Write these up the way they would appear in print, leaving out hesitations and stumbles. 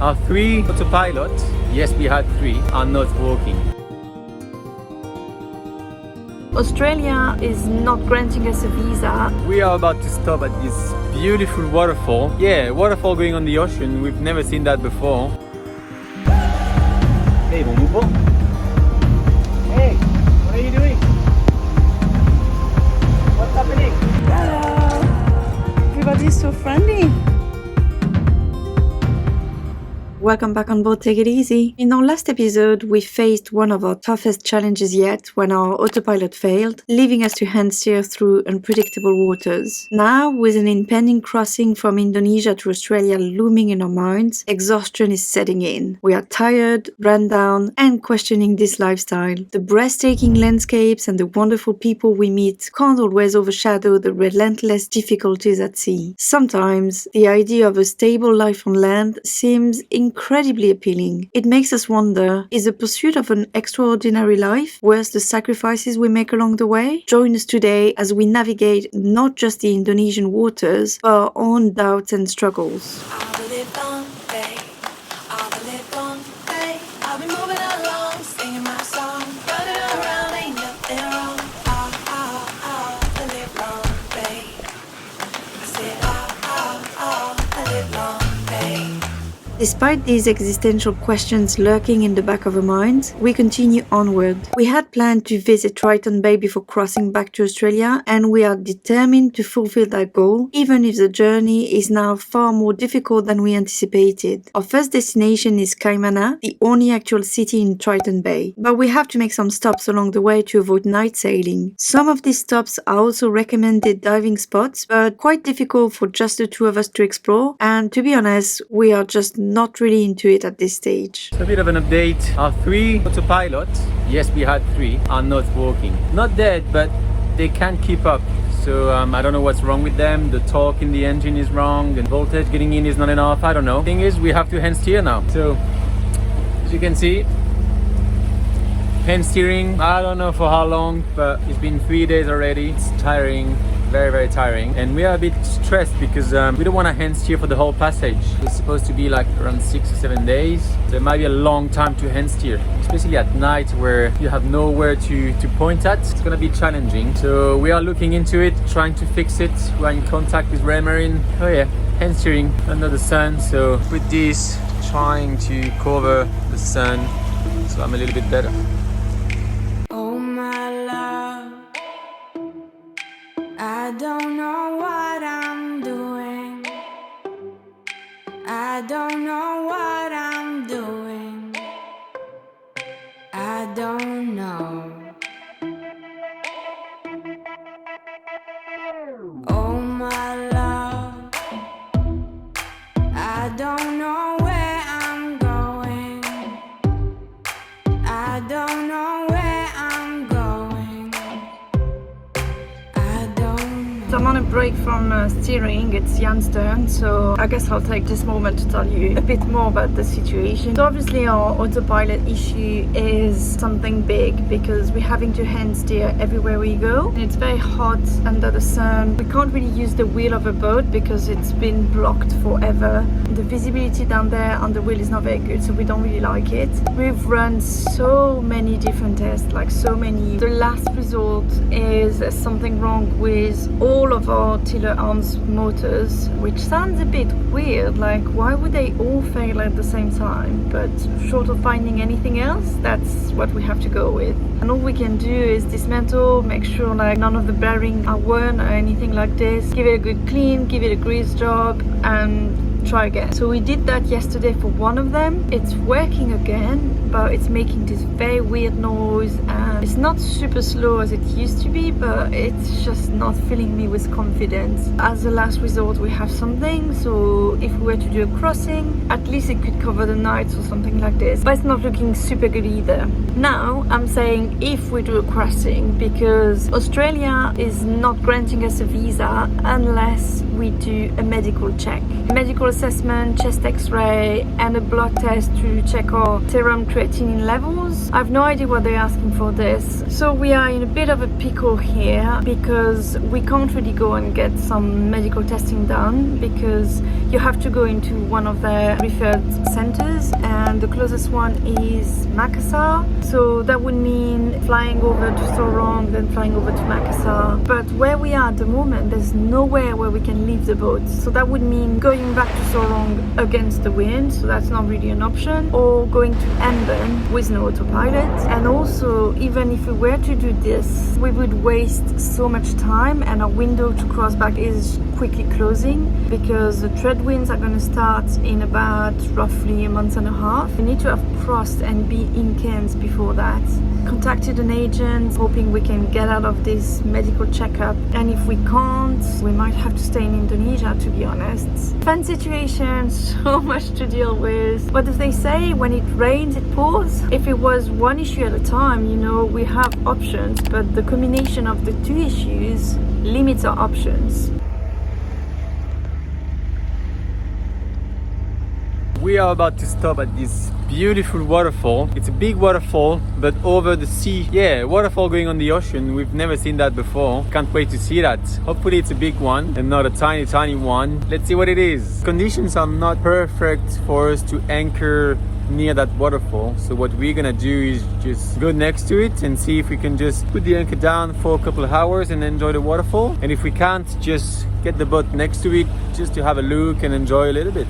Our 3 Autopilot, yes we had 3, are not working. Australia is not granting us a visa. We are about to stop at this beautiful waterfall. Yeah, waterfall going on the ocean. We've never seen that before. Hey, bon mouvement. Hey, what are you doing? What's happening? Hello! Everybody's so friendly. Welcome back on board Take It Easy. In our last episode, we faced one of our toughest challenges yet when our autopilot failed, leaving us to hand steer through unpredictable waters. Now, with an impending crossing from Indonesia to Australia looming in our minds, exhaustion is setting in. We are tired, run down, and questioning this lifestyle. The breathtaking landscapes and the wonderful people we meet can't always overshadow the relentless difficulties at sea. Sometimes, the idea of a stable life on land seems incredibly appealing. It makes us wonder, is the pursuit of an extraordinary life worth the sacrifices we make along the way? Join us today as we navigate not just the Indonesian waters, but our own doubts and struggles. Despite these existential questions lurking in the back of our minds, we continue onward. We had planned to visit Triton Bay before crossing back to Australia, and we are determined to fulfill that goal, even if the journey is now far more difficult than we anticipated. Our first destination is Kaimana, the only actual city in Triton Bay, but we have to make some stops along the way to avoid night sailing. Some of these stops are also recommended diving spots, but quite difficult for just the two of us to explore, and to be honest, we are just not really into it at this stage. So a bit of an update. Our 3 Autopilot, yes we had 3, are not working. Not dead, but they can't keep up. So I don't know what's wrong with them. The torque in the engine is wrong, and voltage getting in is not enough. I don't know. Thing is, we have to hand steer now. So as you can see, hand steering, I don't know for how long, but it's been 3 days already. It's tiring, very tiring, and we are a bit stressed because we don't want to hand steer for the whole passage. It's supposed to be like around 6 or 7 days, so it might be a long time to hand steer, especially at night where you have nowhere to point at. It's gonna be challenging, so we are looking into it, trying to fix it. We're in contact with Remote. Oh yeah, hand steering under the sun, so with this trying to cover the sun so I'm a little bit better. I don't know what I'm doing. I don't know what I'm doing. I don't know. Oh my love, I don't know where I'm going. I don't know where I'm going. So I'm on a break from steering. It's Jan's turn, so I guess I'll take this moment to tell you a bit more about the situation. So obviously our autopilot issue is something big because we're having to hand steer everywhere we go, and it's very hot under the sun. We can't really use the wheel of a boat because it's been blocked forever. The visibility down there on the wheel is not very good, so we don't really like it. We've run so many different tests, like so many. The last result is there's something wrong with all of our tiller arms motors, which sounds a bit weird, like why would they all fail at the same time? But short of finding anything else, that's what we have to go with. And all we can do is dismantle, make sure like none of the bearings are worn or anything like this, give it a good clean, give it a grease job, and try again. So we did that yesterday for one of them. It's working again, but it's making this very weird noise, and it's not super slow as it used to be, but it's just not filling me with confidence. As a last resort, we have something, so if we were to do a crossing, at least it could cover the nights or something like this, but it's not looking super good either. Now I'm saying if we do a crossing, because Australia is not granting us a visa unless we do a medical check. A medical assessment, chest x-ray and a blood test to check our serum creatinine levels. I have no idea what they're asking for this. So we are in a bit of a pickle here because we can't really go and get some medical testing done because you have to go into one of their referred centers and the closest one is Makassar. So that would mean flying over to Sorong, then flying over to Makassar. But where we are at the moment, there's nowhere where we can leave the boat. So that would mean going back to Sorong against the wind, so that's not really an option, or going to Ambon with no autopilot. And also, even if we were to do this, we would waste so much time and our window to cross back is quickly closing because the trade winds are going to start in about roughly a month and a half. We need to have crossed and be in Cairns before that. Contacted an agent hoping we can get out of this medical checkup, and if we can't, we might have to stay in Indonesia, to be honest. Fun situation, so much to deal with. What do they say? When it rains it pours. If it was one issue at a time, you know, we have options, but the combination of the two issues limits our options. We are about to stop at this beautiful waterfall. It's a big waterfall, but over the sea. Yeah, waterfall going on the ocean. We've never seen that before. Can't wait to see that. Hopefully it's a big one and not a tiny one. Let's see what it is. Conditions are not perfect for us to anchor near that waterfall. So what we're gonna do is just go next to it and see if we can just put the anchor down for a couple of hours and enjoy the waterfall. And if we can't, just get the boat next to it just to have a look and enjoy a little bit.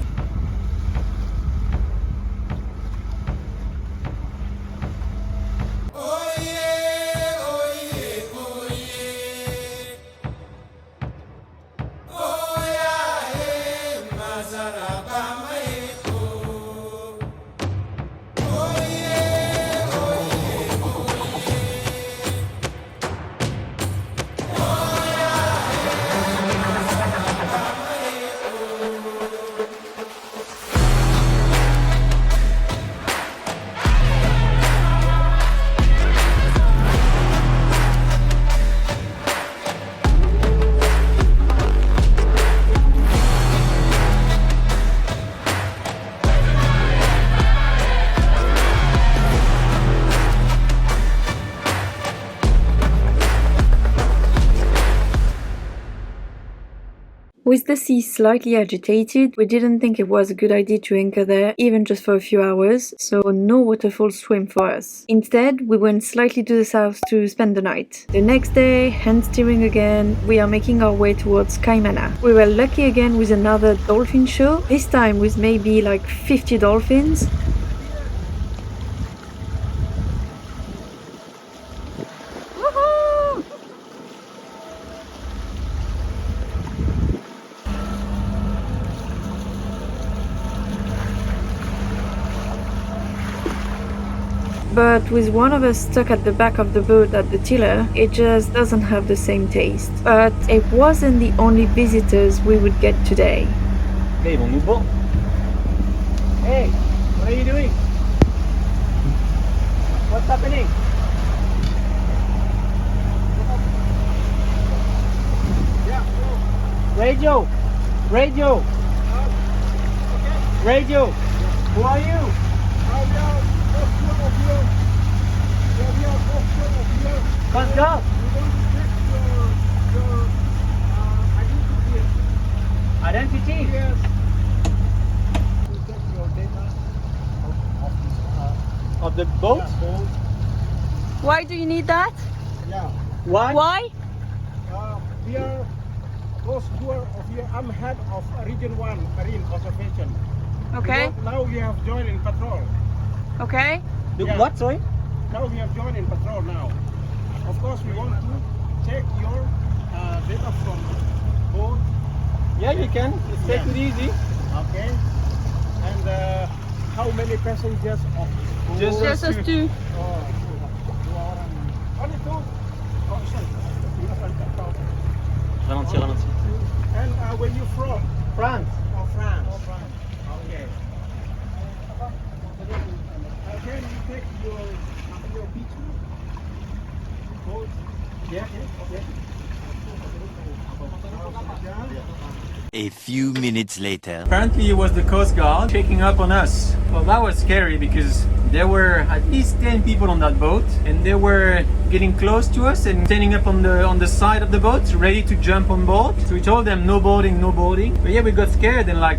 With the sea slightly agitated, we didn't think it was a good idea to anchor there, even just for a few hours, so no waterfall swim for us. Instead, we went slightly to the south to spend the night. The next day, hand steering again, we are making our way towards Kaimana. We were lucky again with another dolphin show, this time with maybe like 50 dolphins. But with one of us stuck at the back of the boat at the tiller, it just doesn't have the same taste. But it wasn't the only visitors we would get today. Hey, mon nouveau. Hey, what are you doing? What's happening? Radio! Radio! Radio! Who are you? Let's go! Identity? Yes. Of the boat? Why do you need that? Yeah. Why? Why? We are those who are here. I'm head of Region 1 Marine Conservation. Okay. Now we have joined in patrol. Okay. Yeah. What, sorry? Now we have joined in patrol now. Of course, we want to check your data from boat. Yeah, you can. Just take it easy. Okay. And how many passengers of boat? Just Just us two. Oh, dua orang. Only two. Oh, sorry. Ralentis. And where you from? France. Oh, France. Oh, France. Okay. Can you take your picture? Both? Yeah. A few minutes later. Apparently it was the Coast Guard checking up on us. Well, that was scary because there were at least 10 people on that boat and they were getting close to us and standing up on the side of the boat ready to jump on board. So we told them no boarding, no boarding. But yeah, we got scared and like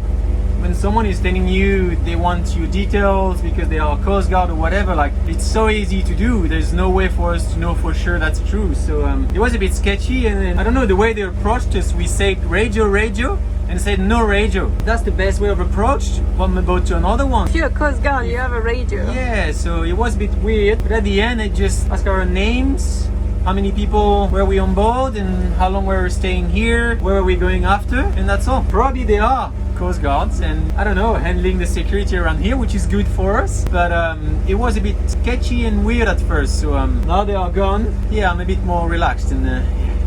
when someone is telling you they want your details because they are Coast Guard or whatever, like it's so easy to do. There's no way for us to know for sure that's true. So it was a bit sketchy and I don't know, the way they approached us, we said radio and said no radio. That's the best way of approach from a boat to another one. If you're a Coast Guard, you have a radio. Yeah, so it was a bit weird. But at the end, I just asked our names, how many people were we on board, and how long were we staying here, where are we going after, and that's all. Probably they are Coast Guards and I don't know, handling the security around here, which is good for us. But it was a bit sketchy and weird at first. So now they are gone. Yeah, I'm a bit more relaxed and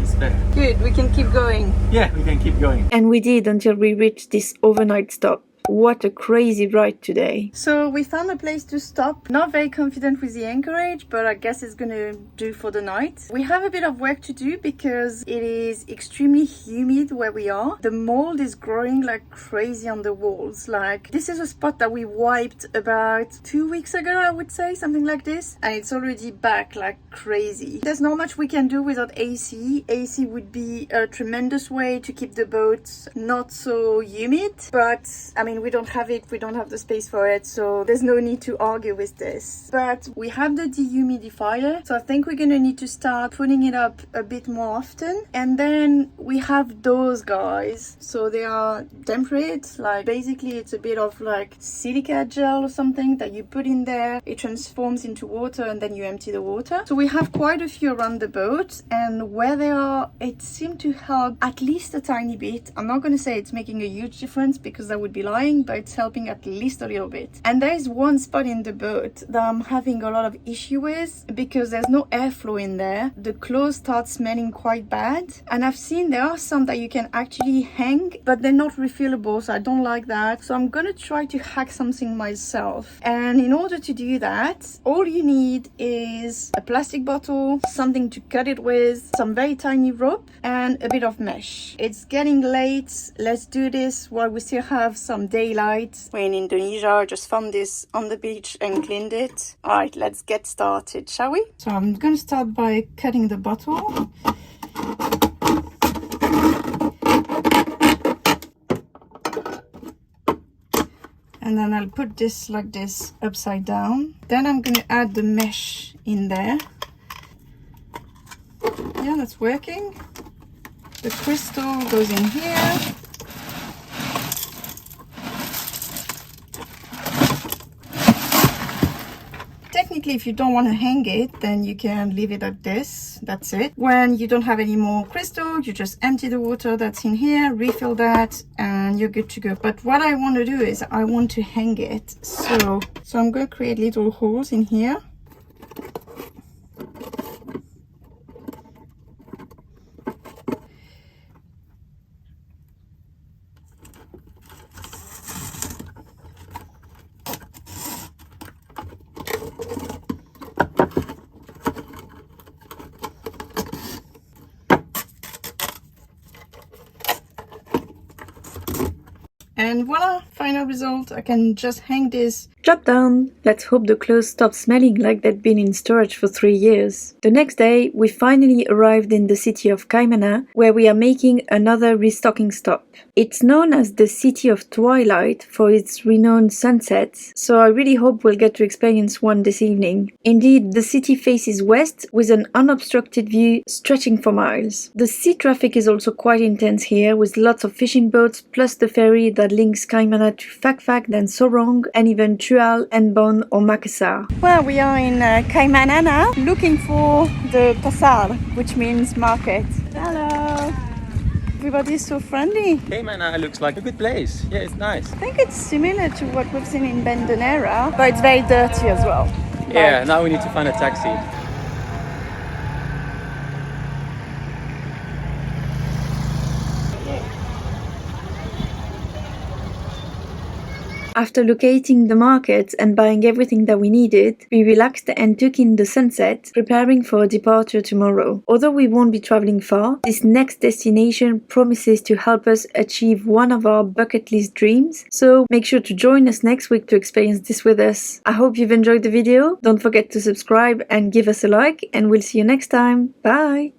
it's better. Good, we can keep going. Yeah, we can keep going. And we did until we reached this overnight stop. What a crazy ride today. So we found a place to stop. Not very confident with the anchorage, but I guess it's gonna do for the night. We have a bit of work to do because it is extremely humid where we are. The mold is growing like crazy on the walls. Like this is a spot that we wiped about 2 weeks ago, I would say, something like this. And it's already back like crazy. There's not much we can do without AC. AC would be a tremendous way to keep the boat not so humid, but I mean, we don't have it, we don't have the space for it, so there's no need to argue with this. But we have the dehumidifier, so I think we're gonna need to start putting it up a bit more often. And then we have those guys, so they are temperate, like basically it's a bit of like silica gel or something that you put in there, it transforms into water and then you empty the water. So we have quite a few around the boat, and where they are, it seemed to help at least a tiny bit. I'm not gonna say it's making a huge difference because that would be lying, but it's helping at least a little bit. And there is one spot in the boat that I'm having a lot of issue with because there's no airflow in there. The clothes start smelling quite bad, and I've seen there are some that you can actually hang, but they're not refillable, so I don't like that. So I'm gonna try to hack something myself, and in order to do that, all you need is a plastic bottle, something to cut it with, some very tiny rope, and a bit of mesh. It's getting late, let's do this while we still have some daylight. We're in Indonesia. I just found this on the beach and cleaned it. All right, let's get started, shall we? So I'm going to start by cutting the bottle. And then I'll put this like this upside down. Then I'm going to add the mesh in there. Yeah, that's working. The crystal goes in here. Technically, if you don't want to hang it, then you can leave it like this. That's it. When you don't have any more crystal, you just empty the water that's in here, refill that, and you're good to go. But what I want to do is I want to hang it. So I'm going to create little holes in here. And voila, final result. I can just hang this. Drop down. Let's hope the clothes stop smelling like they'd been in storage for 3 years. The next day, we finally arrived in the city of Kaimana, where we are making another restocking stop. It's known as the City of Twilight for its renowned sunsets, so I really hope we'll get to experience one this evening. Indeed, the city faces west with an unobstructed view stretching for miles. The sea traffic is also quite intense here, with lots of fishing boats plus the ferry that links Kaimana to Fakfak, then Sorong, and even Tual, Enbon or Makassar. Well, we are in Kaimana now, looking for the pasar, which means market. Hello! Everybody's so friendly. Kaimana looks like a good place. Yeah, it's nice. I think it's similar to what we've seen in Bandanera, but it's very dirty as well. Yeah, now we need to find a taxi. After locating the market and buying everything that we needed, we relaxed and took in the sunset, preparing for a departure tomorrow. Although we won't be traveling far, this next destination promises to help us achieve one of our bucket list dreams, so make sure to join us next week to experience this with us. I hope you've enjoyed the video. Don't forget to subscribe and give us a like, and we'll see you next time. Bye!